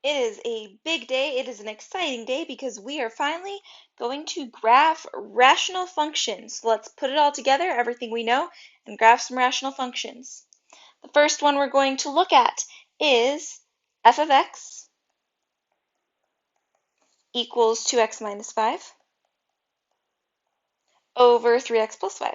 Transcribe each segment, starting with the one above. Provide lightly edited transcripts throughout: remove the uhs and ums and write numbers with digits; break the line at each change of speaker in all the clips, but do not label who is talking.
It is a big day. It is an exciting day because we are finally going to graph rational functions. Let's put it all together, everything we know, and graph some rational functions. The first one we're going to look at is f of x equals 2x minus 5 over 3x plus 5.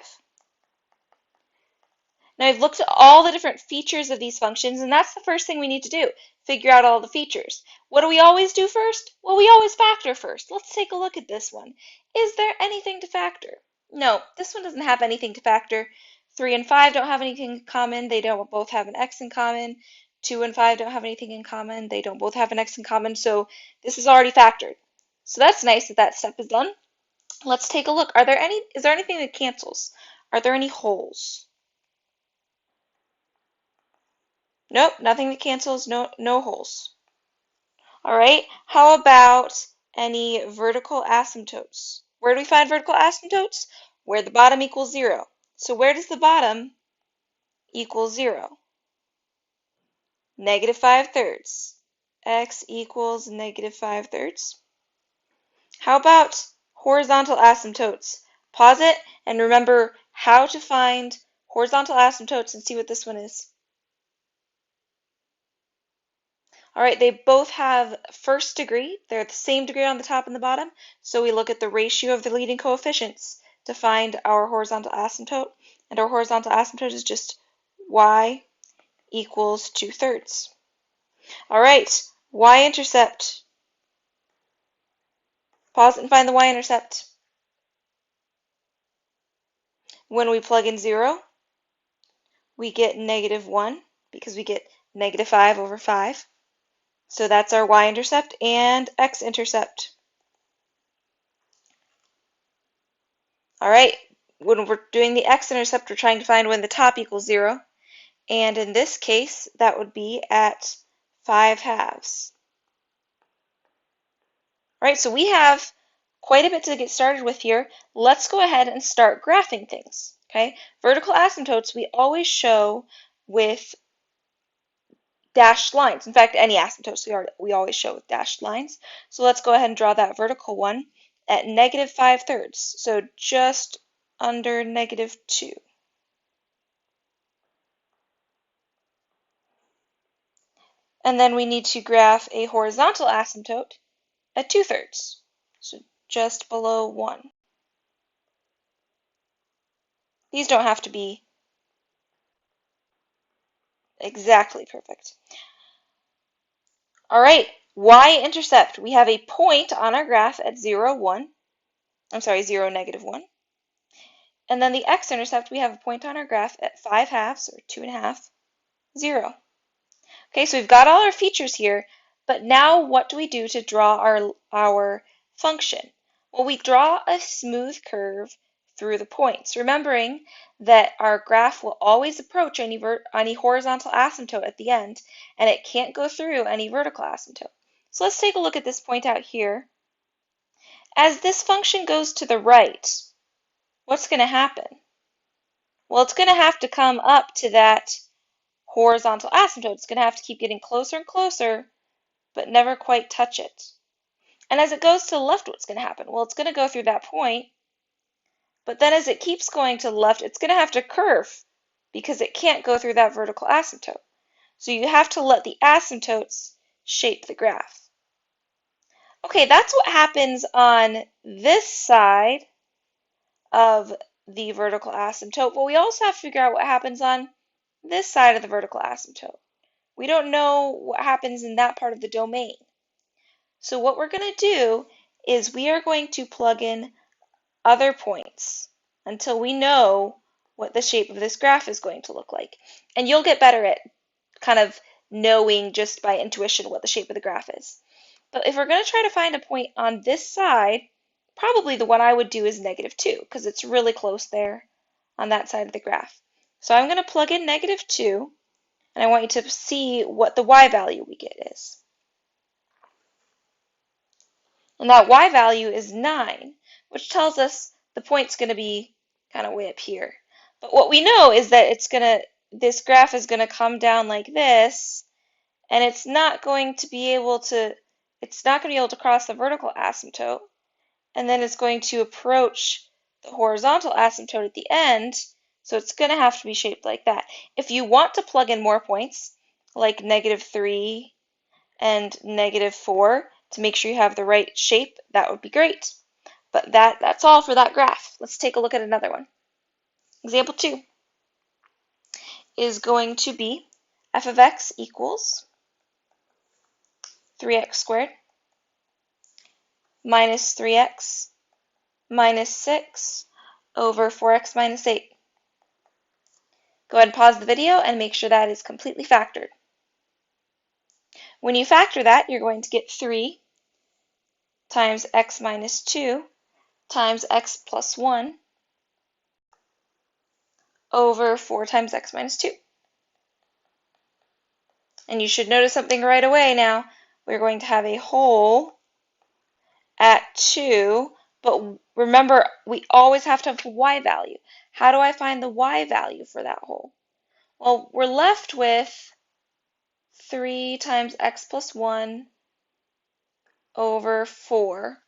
Now I've looked at all the different features of these functions, and that's the first thing we need to do, figure out all the features. What do we always do first? Well, we always factor first. Let's take a look at this one. Is there anything to factor? No, this one doesn't have anything to factor. 3 and 5 don't have anything in common. They don't both have an x in common. 2 and 5 don't have anything in common. They don't both have an x in common, so this is already factored. So that's nice that that step is done. Let's take a look. Is there anything that cancels? Are there any holes? Nope, nothing that cancels, no holes. All right, how about any vertical asymptotes? Where do we find vertical asymptotes? Where the bottom equals 0. So where does the bottom equal 0? Negative 5/3. X equals negative 5/3. How about horizontal asymptotes? Pause it and remember how to find horizontal asymptotes and see what this one is. All right, they both have first degree. They're the same degree on the top and the bottom. So we look at the ratio of the leading coefficients to find our horizontal asymptote. And our horizontal asymptote is just y equals 2/3. All right, y-intercept. Pause it and find the y-intercept. When we plug in 0, we get -1 because we get -5 over 5. So that's our y-intercept and x-intercept. All right, when we're doing the x-intercept, we're trying to find when the top equals 0. And in this case, that would be at 5/2. All right, so we have quite a bit to get started with here. Let's go ahead and start graphing things. Okay, vertical asymptotes we always show with dashed lines. In fact, any asymptotes we always show with dashed lines. So let's go ahead and draw that vertical one at negative 5/3. So just under -2. And then we need to graph a horizontal asymptote at 2/3. So just below 1. These don't have to be exactly perfect. All right, y-intercept. We have a point on our graph at 0, 1. I'm sorry, 0, -1. And then the x-intercept, we have a point on our graph at 5/2 or 2.5, 0. Okay, so we've got all our features here, but now what do we do to draw our function? Well, we draw a smooth curve through the points, remembering that our graph will always approach any horizontal asymptote at the end, and it can't go through any vertical asymptote. So let's take a look at this point out here. As this function goes to the right, what's going to happen? Well, it's going to have to come up to that horizontal asymptote. It's going to have to keep getting closer and closer, but never quite touch it. And as it goes to the left, what's going to happen? Well, it's going to go through that point, but then as it keeps going to the left, it's going to have to curve because it can't go through that vertical asymptote. So you have to let the asymptotes shape the graph. Okay, that's what happens on this side of the vertical asymptote, but we also have to figure out what happens on this side of the vertical asymptote. We don't know what happens in that part of the domain. So what we're going to do is we are going to plug in other points until we know what the shape of this graph is going to look like. And you'll get better at kind of knowing just by intuition what the shape of the graph is. But if we're going to try to find a point on this side, probably the one I would do is -2 because it's really close there on that side of the graph. So I'm going to plug in -2, and I want you to see what the y value we get is. And that y value is 9, which tells us the point's going to be kind of way up here. But what we know is that this graph is going to come down like this, and it's not going to be able to cross the vertical asymptote, and then it's going to approach the horizontal asymptote at the end, so it's going to have to be shaped like that. If you want to plug in more points, like -3 and -4, to make sure you have the right shape, that would be great. But that's all for that graph. Let's take a look at another one. Example 2 is going to be f of x equals 3x squared minus 3x minus 6 over 4x minus 8. Go ahead and pause the video and make sure that is completely factored. When you factor that, you're going to get 3 times x minus 2 times x plus 1 over 4 times x minus 2. And you should notice something right away now. We're going to have a whole at 2, but remember, we always have to have a y value. How do I find the y value for that whole? Well, we're left with 3 times x plus 1 over 4.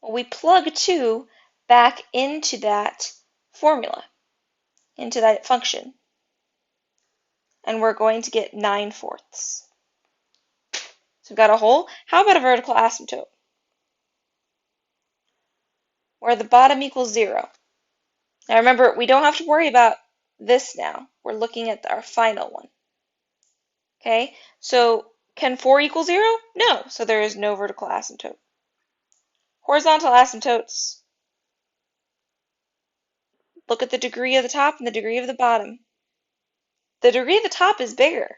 Well, we plug 2 back into that formula, into that function, and we're going to get 9/4. So we've got a whole. How about a vertical asymptote, where the bottom equals 0? Now remember, we don't have to worry about this now. We're looking at our final one. Okay, so can 4 equal 0? No, so there is no vertical asymptote. Horizontal asymptotes, look at the degree of the top and the degree of the bottom. The degree of the top is bigger,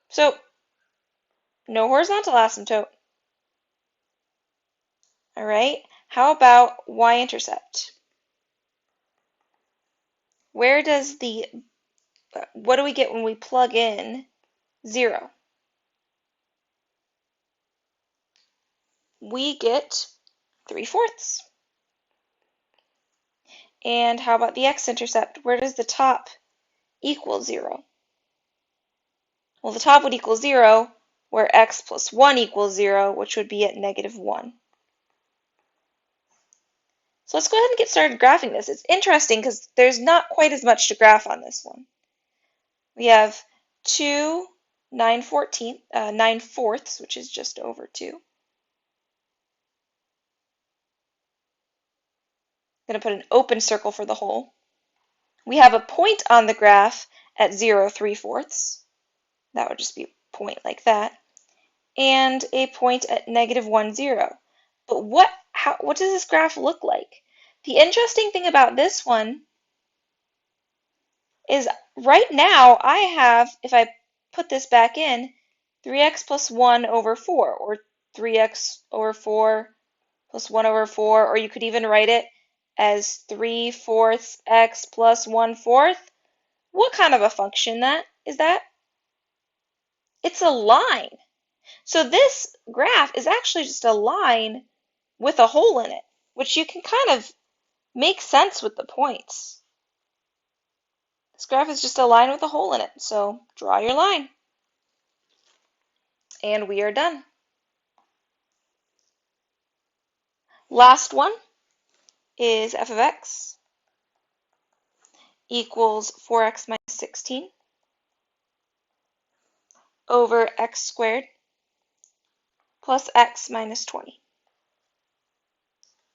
so no horizontal asymptote. All right, how about y-intercept? What do we get when we plug in 0? We get 3/4. And how about the x-intercept? Where does the top equal 0? Well, the top would equal 0 where x plus 1 equals 0, which would be at -1. So let's go ahead and get started graphing this. It's interesting because there's not quite as much to graph on this one. We have 2 9/4, which is just over 2. I'm going to put an open circle for the whole. We have a point on the graph at 0 3/4. That would just be a point like that. And a point at -1 0. But what does this graph look like? The interesting thing about this one is right now I have, if I put this back in, 3x plus 1 over 4, or 3x over 4 plus 1 over 4, or you could even write it as 3/4 x plus 1/4. What kind of a function is that? It's a line. So this graph is actually just a line with a hole in it, which you can kind of make sense with the points. This graph is just a line with a hole in it, so draw your line. And we are done. Last one is f of x equals 4x minus 16 over x squared plus x minus 20.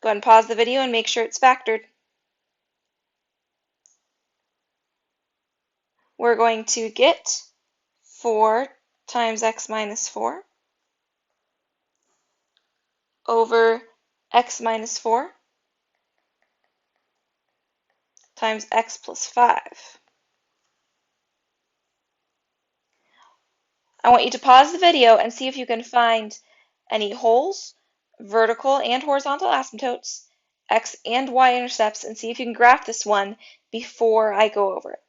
Go ahead and pause the video and make sure it's factored. We're going to get 4 times x minus 4 over x minus 4 times x plus 5. I want you to pause the video and see if you can find any holes, vertical and horizontal asymptotes, x and y intercepts, and see if you can graph this one before I go over it.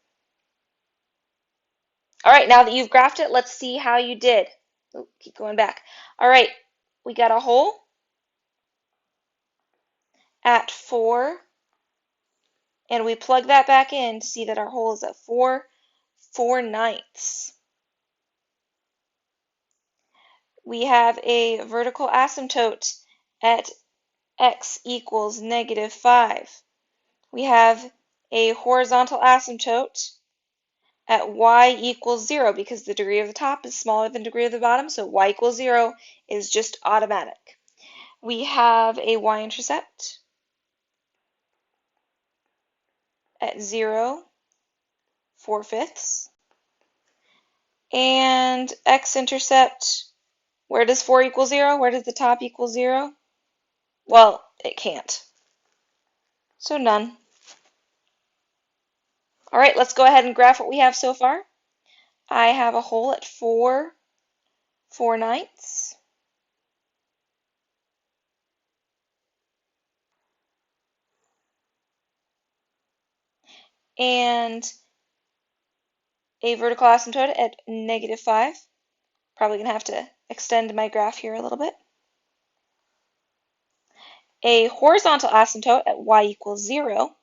All right, now that you've graphed it, let's see how you did. Oh, keep going back. All right, we got a hole at 4, and we plug that back in to see that our hole is at 4/9. we have a vertical asymptote at x equals -5. We have a horizontal asymptote at y equals 0 because the degree of the top is smaller than the degree of the bottom, so y equals 0 is just automatic. We have a y-intercept at 0, 4/5, and x-intercept, where does 4 equal 0? Where does the top equal 0? Well, it can't. So none. All right, let's go ahead and graph what we have so far. I have a hole at 4, 4/9. And a vertical asymptote at -5. Probably going to have to extend my graph here a little bit. A horizontal asymptote at y equals 0,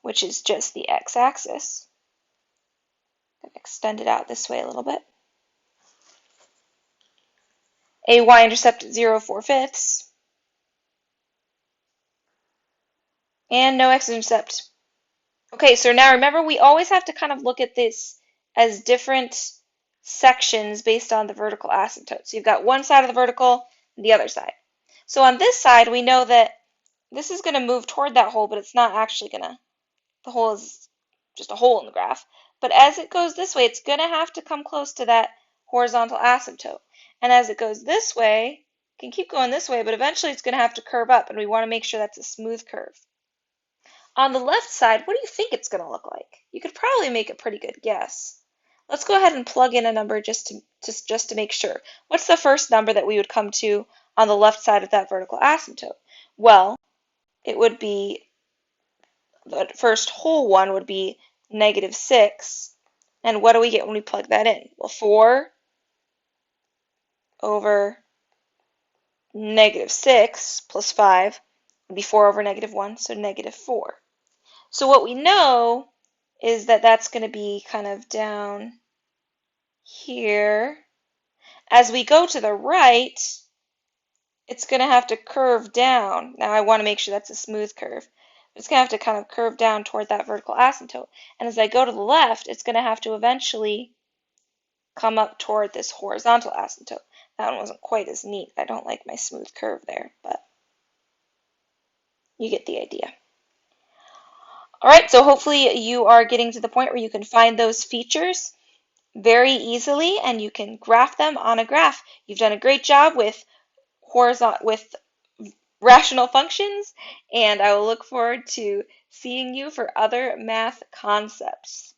which is just the x-axis. Extend it out this way a little bit. A y-intercept at 0, 4/5. And no x-intercept. Okay, so now remember we always have to kind of look at this as different sections based on the vertical asymptote. So you've got one side of the vertical and the other side. So on this side, we know that this is going to move toward that hole, but it's not actually going to, the hole is just a hole in the graph. But as it goes this way, it's going to have to come close to that horizontal asymptote. And as it goes this way, it can keep going this way, but eventually it's going to have to curve up, and we want to make sure that's a smooth curve. On the left side, what do you think it's going to look like? You could probably make a pretty good guess. Let's go ahead and plug in a number just to make sure. What's the first number that we would come to on the left side of that vertical asymptote? Well, it would be, the first whole one would be -6. And what do we get when we plug that in? Well, 4 over -6 plus 5 would be 4 over -1, so -4. So what we know is that that's going to be kind of down here. As we go to the right, it's going to have to curve down. Now I want to make sure that's a smooth curve. It's going to have to kind of curve down toward that vertical asymptote. And as I go to the left, it's going to have to eventually come up toward this horizontal asymptote. That one wasn't quite as neat. I don't like my smooth curve there, but you get the idea. All right, so hopefully you are getting to the point where you can find those features very easily and you can graph them on a graph. You've done a great job with rational functions, and I will look forward to seeing you for other math concepts.